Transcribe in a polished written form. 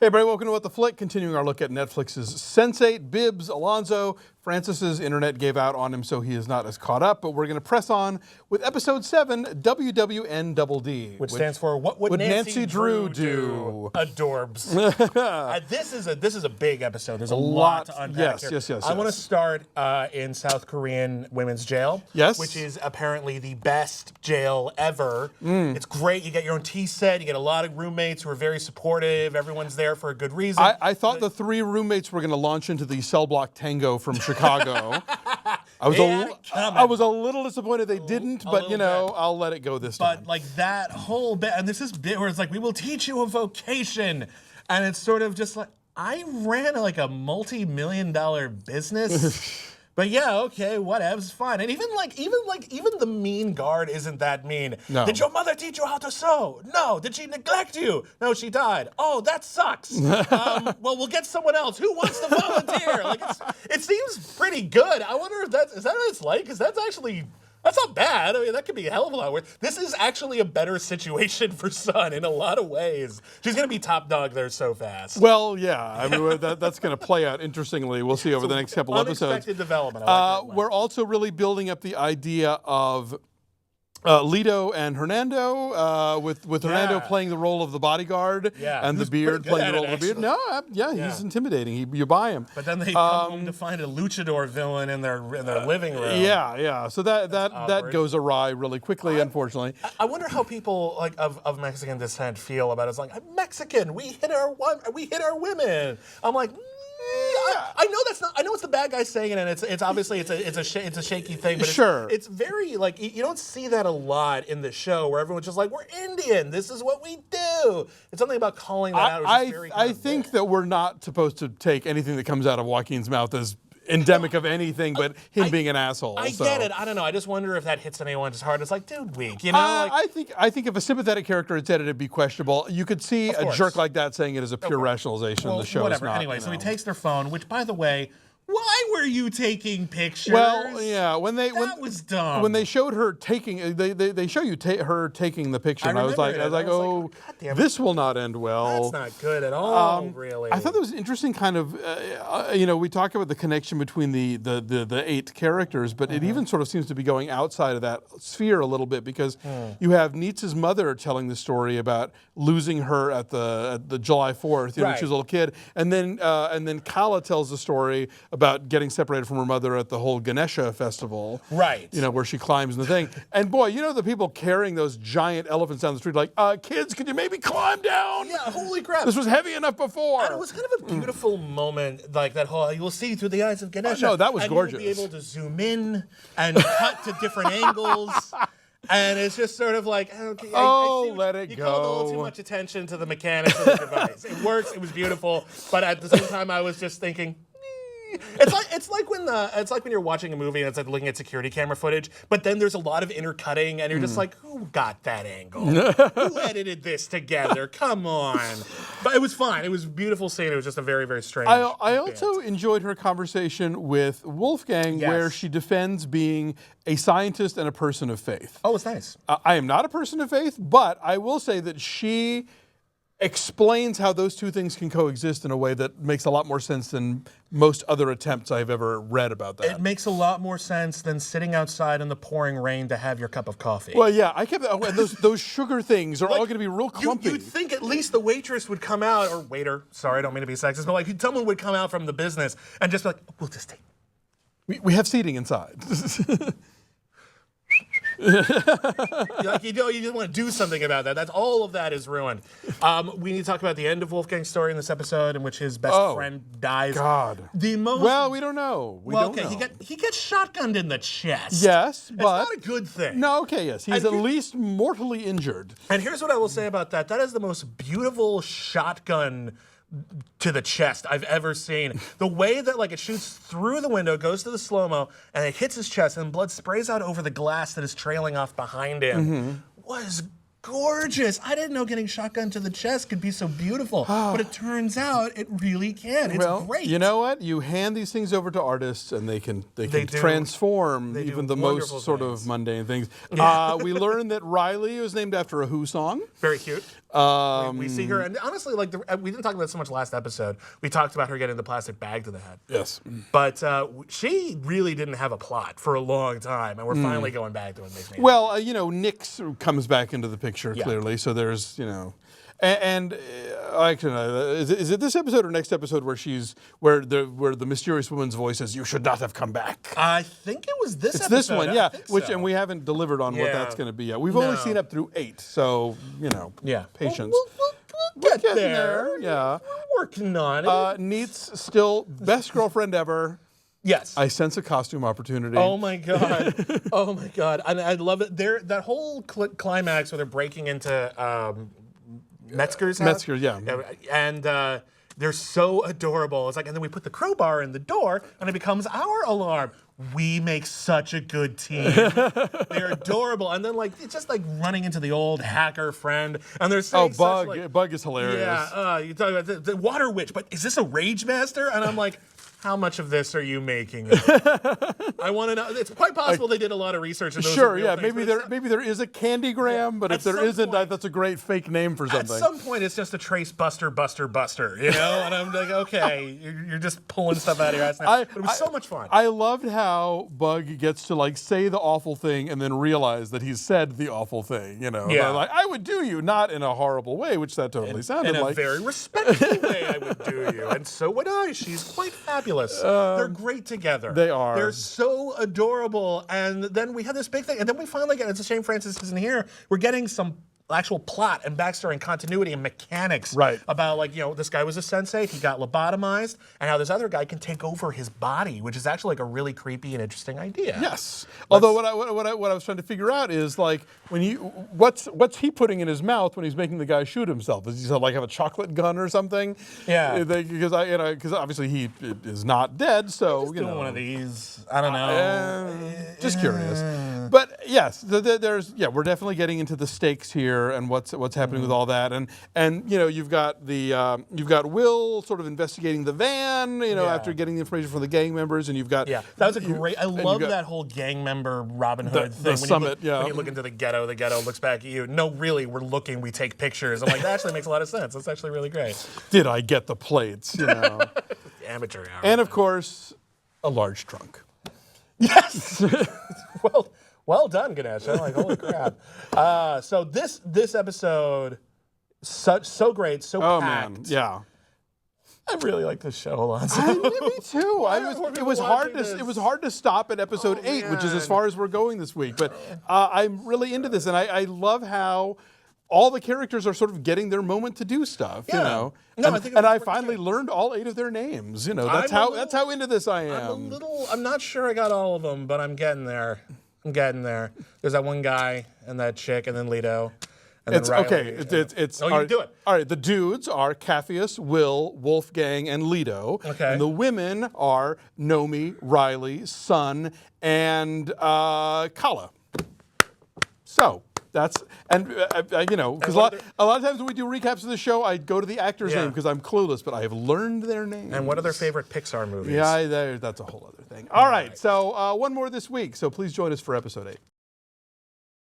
Hey everybody, welcome to What the Flick, continuing our look at Netflix's Sense8. Bibbs, Alonso, Francis's internet gave out on him, so he is not as caught up, but we're going to press on with episode 7, w.w.n. Which stands for What Would Nancy Drew Do? Adorbs. This is a big episode. There's a lot to unpack here. Yes. I want to start in South Korean women's jail. Yes. Which is apparently the best jail ever. It's great. You get your own tea set. You get a lot of roommates who are very supportive. Everyone's there for a good reason. I thought the three roommates were going to launch into the cell block tango from Chicago. I was a little disappointed they didn't, but you know, I'll let it go this time. But like that whole bit, and this is bit where it's like, we will teach you a vocation, and it's sort of just like, I ran like a multi-million-dollar business. But yeah, okay, whatever, it's fine. And even the mean guard isn't that mean. No. Did your mother teach you how to sew? No. Did she neglect you? No, she died. Oh, that sucks. Well, we'll get someone else. Who wants to volunteer? It seems pretty good. I wonder if is that what it's like? Because that's not bad. I mean, that could be a hell of a lot worse. This is actually a better situation for Sun in a lot of ways. She's going to be top dog there so fast. Well, yeah. I mean, that's going to play out interestingly. We'll see over the next couple episodes. Unexpected development. I like that. We're also really building up the idea of Lito and Hernando, with Hernando playing the role of the bodyguard, and the beard playing the role of the beard. No, he's intimidating. You buy him. But then they come home to find a luchador villain in their living room. Yeah. So that goes awry really quickly, unfortunately. I wonder how people of Mexican descent feel about it. It's like, I'm Mexican. We hit our women. I'm like, I know that's not. I know it's the bad guy saying it, and it's obviously it's a shaky thing, but it's very like you don't see that a lot in the show where everyone's just like, we're Indian. This is what we do. It's something about calling that out. I think that we're not supposed to take anything that comes out of Joaquin's mouth as endemic of anything but him being an asshole. I get it. I don't know. I just wonder if that hits anyone as hard. It's like, dude, weak. You know? I think if a sympathetic character had said it, it'd be questionable. You could see a jerk like that saying it as a pure rationalization. Well, the show whatever. is not. Anyway, so he takes their phone, which, by the way, why were you taking pictures? Well, yeah, that was dumb. When they showed her taking, they show you her taking the picture, and I was like, oh, this will not end well. That's not good at all, really. I thought that was an interesting kind of, we talk about the connection between the 8 characters, but it even sort of seems to be going outside of that sphere a little bit, because you have Nietzsche's mother telling the story about losing her at the July 4th, when she was a little kid, and then Kala tells the story about getting separated from her mother at the whole Ganesha festival. Right. Where she climbs in the thing. And boy, the people carrying those giant elephants down the street like, kids, could you maybe climb down? Yeah, holy crap. This was heavy enough before. And it was kind of a beautiful moment, like that whole, you will see through the eyes of Ganesha. No, that was gorgeous. And you'll be able to zoom in and cut to different angles. And it's just sort of like, okay, let it go. You called a little too much attention to the mechanics of the device. It works, it was beautiful, but at the same time I was just thinking, It's like when you're watching a movie and it's like looking at security camera footage, but then there's a lot of intercutting and you're just like, who got that angle? Who edited this together? Come on. But it was fine. It was a beautiful scene. It was just a very, very strange I also enjoyed her conversation with Wolfgang, where she defends being a scientist and a person of faith. Oh, it's nice. I am not a person of faith, but I will say that she explains how those two things can coexist in a way that makes a lot more sense than most other attempts I've ever read about that. It makes a lot more sense than sitting outside in the pouring rain to have your cup of coffee. Well, yeah, I kept those sugar things are all going to be real clumpy. You'd think at least the waitress would come out, or waiter. Sorry, I don't mean to be sexist, but like someone would come out from the business and just be like, "We'll just take." We have seating inside. You just want to do something about that. All of that is ruined. We need to talk about the end of Wolfgang's story in this episode, in which his best friend dies. God. Well, we don't know. We don't know. He gets shotgunned in the chest. Yes, but it's not a good thing. No, okay, yes. He's at least mortally injured. And here's what I will say about that. That is the most beautiful shotgun to the chest I've ever seen. The way that it shoots through the window, goes to the slow-mo, and it hits his chest, and blood sprays out over the glass that is trailing off behind him was gorgeous. I didn't know getting shotgun to the chest could be so beautiful, but it turns out it really can. It's great. You know what? You hand these things over to artists, and they can transform even the most sort of mundane things. We learned that Riley was named after a Who song. Very cute. We see her, and honestly, like we didn't talk about it so much last episode. We talked about her getting the plastic bag to the head. Yes. But she really didn't have a plot for a long time, and we're finally going back to it. Makes me Well, Nix comes back into the picture clearly, so there's, and actually, is it this episode or next episode where the mysterious woman's voice says, "You should not have come back"? I think it was this. It's episode. this one, yeah. I think so. And we haven't delivered on what that's going to be yet. We've only seen up through 8, so patience. We'll get there. Yeah, we're working on it. Neat's still best girlfriend ever. Yes. I sense a costume opportunity. Oh my god! Oh my god! And I love it. That whole climax where they're breaking into Metzger's house. Metzger, yeah. And they're so adorable. It's like, and then we put the crowbar in the door, and it becomes our alarm. We make such a good team. They're adorable. And then, like, it's just like running into the old hacker friend, and they're saying, Bug. Like, Bug is hilarious. Yeah, you talk about the water witch, but is this a rage master? And I'm like, how much of this are you making? I want to know. It's quite possible they did a lot of research. And those are real things, maybe there is a Candygram, but if there isn't, that's a great fake name for something. At some point, it's just a trace Buster, And I'm like, okay, you're just pulling stuff out of your ass now. But it was so much fun. I loved how Bug gets to like say the awful thing and then realize that he's said the awful thing. Yeah. Like, I would do you, not in a horrible way, which that totally sounded like. In a very respectful way, I would do you, and so would I. She's quite fabulous. They're great together. They are. They're so adorable. And then we had this big thing, and then we finally get. It's a shame Francis isn't here. We're getting some actual plot and backstory and continuity and mechanics about, like, this guy was a Sense8, he got lobotomized, and how this other guy can take over his body, which is actually like a really creepy and interesting idea. Yes. Although what I was trying to figure out is, like, what's he putting in his mouth when he's making the guy shoot himself? Does he like have a chocolate gun or something? Yeah. Because obviously he is not dead, so doing one of these. I don't know. Just curious. But yes, we're definitely getting into the stakes here and what's happening with all that, and you've got Will sort of investigating the van, after getting the information from the gang members, and you've got that was a great. I love that whole gang member Robin Hood thing. The summit, when you look into the ghetto looks back at you. No, really, we're looking. We take pictures. I'm like, that actually makes a lot of sense. That's actually really great. Did I get the plates? Amateur hour. And of course, a large trunk. Yes. Well done, Ganesh. I'm like, holy crap. So this episode, so great, so packed. Man, yeah. I really like this show, Alonso. Me too. It was hard to stop at episode 8, which is as far as we're going this week. But I'm really into this, and I love how all the characters are sort of getting their moment to do stuff. No, I finally learned all 8 of their names. That's how into this I am. I'm not sure I got all of them, but I'm getting there. There's that one guy and that chick, and then Lito. And it's then Riley. okay. You do it. All right. The dudes are Capheus, Will, Wolfgang, and Lito. Okay. And the women are Nomi, Riley, Sun, and Kala. So that's because a lot of times when we do recaps of the show, I go to the actor's name because I'm clueless, but I have learned their names. And what are their favorite Pixar movies? Yeah, that's a whole other thing. All right. So one more this week. So please join us for episode 8.